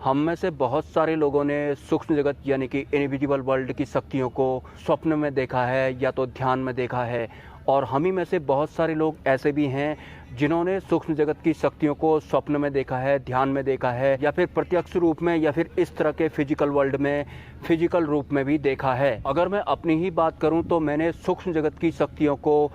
हम में से बहुत सारे लोगों ने सूक्ष्म जगत यानी कि इनविजिबल वर्ल्ड की शक्तियों को स्वप्न में देखा है या तो ध्यान में देखा है। और हम ही में से बहुत सारे लोग ऐसे भी हैं जिन्होंने सूक्ष्म जगत की शक्तियों को स्वप्न में देखा है, ध्यान में देखा है, या फिर प्रत्यक्ष रूप में, या फिर इस तरह के फिजिकल वर्ल्ड में फिजिकल रूप में भी देखा है। अगर मैं अपनी ही बात करूं तो मैंने सूक्ष्म जगत की शक्तियों को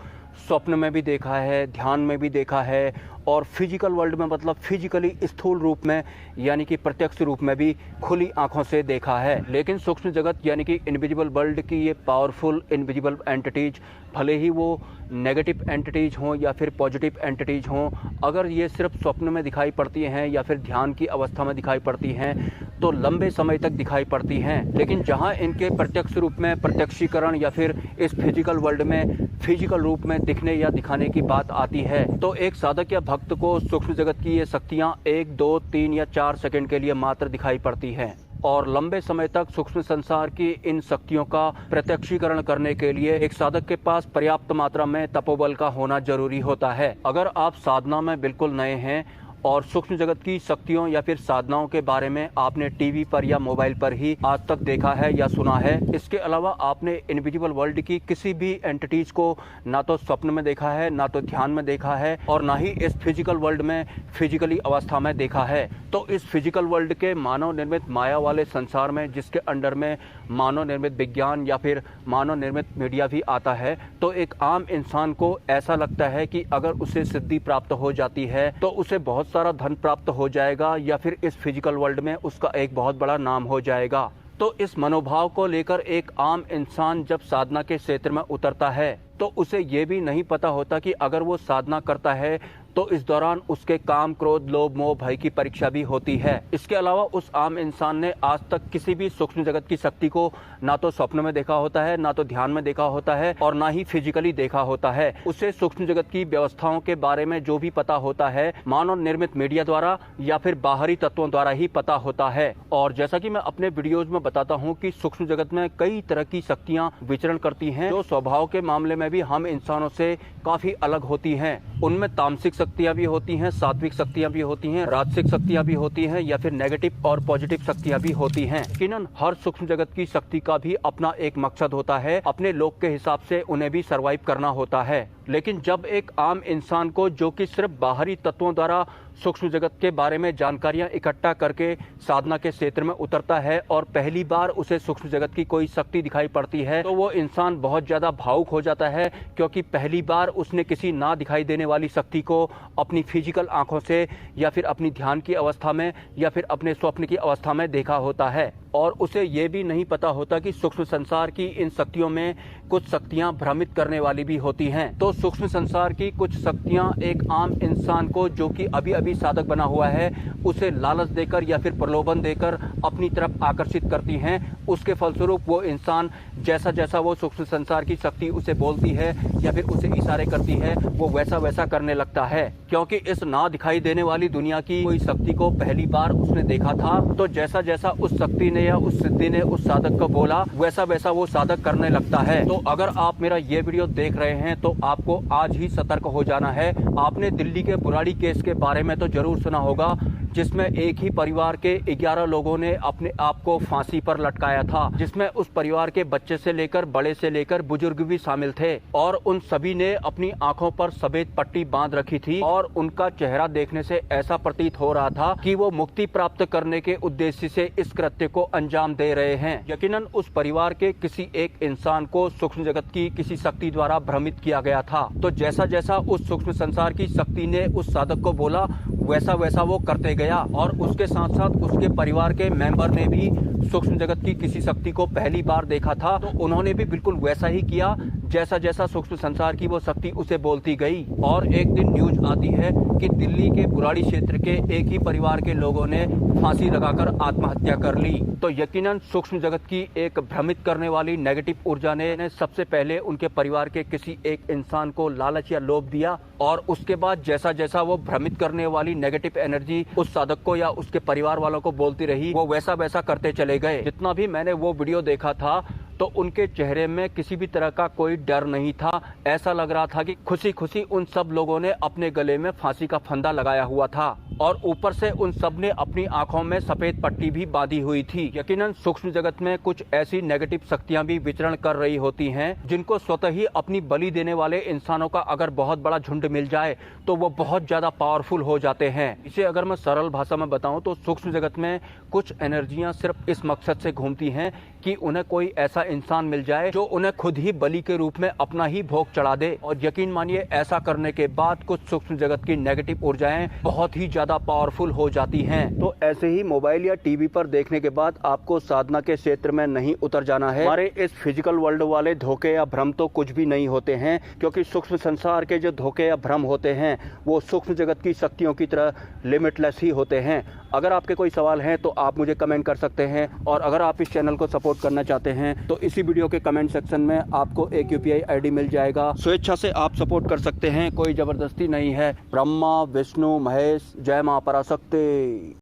स्वप्न में भी देखा है, ध्यान में भी देखा है, और फिजिकल वर्ल्ड में मतलब फिजिकली स्थूल रूप में यानी कि प्रत्यक्ष रूप में भी खुली आंखों से देखा है। लेकिन सूक्ष्म जगत यानी कि इनविजिबल वर्ल्ड की ये पावरफुल इनविजिबल एंटिटीज, भले ही वो नेगेटिव एंटिटीज हों या फिर पॉजिटिव एंटिटीज हों, अगर ये सिर्फ स्वप्न में दिखाई पड़ती हैं या फिर ध्यान की अवस्था में दिखाई पड़ती हैं तो लंबे समय तक दिखाई पड़ती हैं। लेकिन जहां इनके प्रत्यक्ष रूप में प्रत्यक्षीकरण या फिर इस फिजिकल वर्ल्ड में फिजिकल रूप में दिखने या दिखाने की बात आती है तो एक साधक या भक्त को सूक्ष्म जगत की ये शक्तियां 1, 2, 3 या 4 सेकंड के लिए मात्र दिखाई पड़ती हैं। और लंबे समय तक सूक्ष्म संसार की इन शक्तियों का प्रत्यक्षीकरण करने के लिए एक साधक के पास पर्याप्त मात्रा में तपोबल का होना जरूरी होता है। अगर आप साधना में बिल्कुल नए हैं और सूक्ष्म जगत की शक्तियों या फिर साधनाओं के बारे में आपने टीवी पर या मोबाइल पर ही आज तक देखा है या सुना है, इसके अलावा आपने इनविजिबल वर्ल्ड की किसी भी एंटिटीज को ना तो स्वप्न में देखा है, ना तो ध्यान में देखा है, और ना ही इस फिजिकल वर्ल्ड में फिजिकली अवस्था में देखा है, तो इस फिजिकल वर्ल्ड के मानव निर्मित माया वाले संसार में, जिसके अंडर में मानव निर्मित विज्ञान या फिर मानव निर्मित मीडिया भी आता है, तो एक आम इंसान को ऐसा लगता है कि अगर उसे सिद्धि प्राप्त हो जाती है तो उसे बहुत सारा धन प्राप्त हो जाएगा या फिर इस फिजिकल वर्ल्ड में उसका एक बहुत बड़ा नाम हो जाएगा। तो इस मनोभाव को लेकर एक आम इंसान जब साधना के क्षेत्र में उतरता है तो उसे ये भी नहीं पता होता कि अगर वो साधना करता है तो इस दौरान उसके काम, क्रोध, लोभ, मोह, भय की परीक्षा भी होती है। इसके अलावा उस आम इंसान ने आज तक किसी भी सूक्ष्म जगत की शक्ति को ना तो स्वप्न में देखा होता है, ना तो ध्यान में देखा होता है, और ना ही फिजिकली देखा होता है। उसे सूक्ष्म जगत की व्यवस्थाओं के बारे में जो भी पता होता है मानव निर्मित मीडिया द्वारा या फिर बाहरी तत्वों द्वारा ही पता होता है। और जैसा कि मैं अपने वीडियोज में बताता हूँ कि सूक्ष्म जगत में कई तरह की शक्तियाँ विचरण करती हैं जो स्वभाव के मामले में भी हम इंसानों से काफी अलग होती हैं। उनमें तामसिक शक्तियां भी होती हैं, सात्विक शक्तियां भी होती हैं, राजसिक शक्तियां भी होती हैं, या फिर नेगेटिव और पॉजिटिव शक्तियां भी होती हैं। यकीनन हर सूक्ष्म जगत की शक्ति का भी अपना एक मकसद होता है, अपने लोक के हिसाब से उन्हें भी सरवाइव करना होता है। लेकिन जब एक आम इंसान को, जो कि सिर्फ बाहरी तत्वों द्वारा सूक्ष्म जगत के बारे में जानकारियां इकट्ठा करके साधना के क्षेत्र में उतरता है और पहली बार उसे सूक्ष्म जगत की कोई शक्ति दिखाई पड़ती है तो वो इंसान बहुत ज्यादा भावुक हो जाता है, क्योंकि पहली बार उसने किसी ना दिखाई देने वाली शक्ति को अपनी फिजिकल आंखों से या फिर अपनी ध्यान की अवस्था में या फिर अपने स्वप्न की अवस्था में देखा होता है। और उसे ये भी नहीं पता होता कि सूक्ष्म संसार की इन शक्तियों में कुछ शक्तियां भ्रमित करने वाली भी होती हैं। तो सूक्ष्म संसार की कुछ शक्तियां एक आम इंसान को, जो कि अभी अभी साधक बना हुआ है, उसे लालच देकर या फिर प्रलोभन देकर अपनी तरफ आकर्षित करती हैं। उसके फलस्वरूप वो इंसान जैसा जैसा वो सूक्ष्म संसार की शक्ति उसे बोलती है या फिर उसे इशारे करती है, वो वैसा वैसा करने लगता है। क्योंकि इस ना दिखाई देने वाली दुनिया की कोई शक्ति को पहली बार उसने देखा था, तो जैसा जैसा उस शक्ति ने या उस सिद्धि ने उस साधक को बोला, वैसा वैसा वो साधक करने लगता है। तो अगर आप मेरा ये वीडियो देख रहे हैं तो आपको आज ही सतर्क हो जाना है। आपने दिल्ली के बुराड़ी केस के बारे में तो जरूर सुना होगा, जिसमें एक ही परिवार के 11 लोगों ने अपने आप को फांसी पर लटकाया था, जिसमें उस परिवार के बच्चे से लेकर बड़े से लेकर बुजुर्ग भी शामिल थे। और उन सभी ने अपनी आंखों पर सफेद पट्टी बांध रखी थी और उनका चेहरा देखने से ऐसा प्रतीत हो रहा था कि वो मुक्ति प्राप्त करने के उद्देश्य से इस कृत्य को अंजाम दे रहे हैं। यकीनन उस परिवार के किसी एक इंसान को सूक्ष्म जगत की किसी शक्ति द्वारा भ्रमित किया गया था। तो जैसा जैसा उस सूक्ष्म संसार की शक्ति ने उस साधक को बोला, वैसा वैसा वो करते गया। और उसके साथ साथ उसके परिवार के मेंबर ने भी सूक्ष्म जगत की किसी शक्ति को पहली बार देखा था, तो उन्होंने भी बिल्कुल वैसा ही किया जैसा जैसा सूक्ष्म संसार की वो शक्ति उसे बोलती गई। और एक दिन न्यूज आती है कि दिल्ली के बुराड़ी क्षेत्र के एक ही परिवार के लोगों ने फांसी लगाकर आत्महत्या कर ली। तो यकीनन सूक्ष्म जगत की एक भ्रमित करने वाली नेगेटिव ऊर्जा ने सबसे पहले उनके परिवार के किसी एक इंसान को लालच या लोभ दिया, और उसके बाद जैसा जैसा वो भ्रमित करने वाली नेगेटिव एनर्जी उस साधक को या उसके परिवार वालों को बोलती रही, वो वैसा वैसा करते चले गए। जितना भी मैंने वो वीडियो देखा था तो उनके चेहरे में किसी भी तरह का कोई डर नहीं था। ऐसा लग रहा था कि खुशी खुशी उन सब लोगों ने अपने गले में फांसी का फंदा लगाया हुआ था और ऊपर से उन सब ने अपनी आंखों में सफेद पट्टी भी बांधी हुई थी। यकीनन सूक्ष्म जगत में कुछ ऐसी नेगेटिव शक्तियां भी विचरण कर रही होती हैं जिनको स्वतः ही अपनी बलि देने वाले इंसानों का अगर बहुत बड़ा झुंड मिल जाए तो वो बहुत ज्यादा पावरफुल हो जाते हैं। इसे अगर मैं सरल भाषा में बताऊं तो सूक्ष्म जगत में कुछ एनर्जियां सिर्फ इस मकसद से घूमती हैं कि उन्हें कोई ऐसा इंसान मिल जाए जो उन्हें खुद ही बलि के रूप में अपना ही भोग चढ़ा दे। और यकीन मानिए ऐसा करने के बाद कुछ सूक्ष्म जगत की नेगेटिव ऊर्जाएं बहुत ही ज्यादा पावरफुल हो जाती हैं। तो ऐसे ही मोबाइल या टीवी पर देखने के बाद आपको साधना के क्षेत्र में नहीं उतर जाना है। हमारे इस फिजिकल वर्ल्ड वाले धोखे या भ्रम तो कुछ भी नहीं होते हैं, क्योंकि सूक्ष्म संसार के जो धोखे या भ्रम होते हैं वो सूक्ष्म जगत की शक्तियों की तरह लिमिटलेस ही होते हैं। अगर आपके कोई सवाल हैं तो आप मुझे कमेंट कर सकते हैं, और अगर आप इस चैनल को सपोर्ट करना चाहते हैं तो इसी वीडियो के कमेंट सेक्शन में आपको एक UPI ID मिल जाएगा। स्वेच्छा से आप सपोर्ट कर सकते हैं, कोई जबरदस्ती नहीं है। ब्रह्मा विष्णु महेश, जय मां पराशक्ति।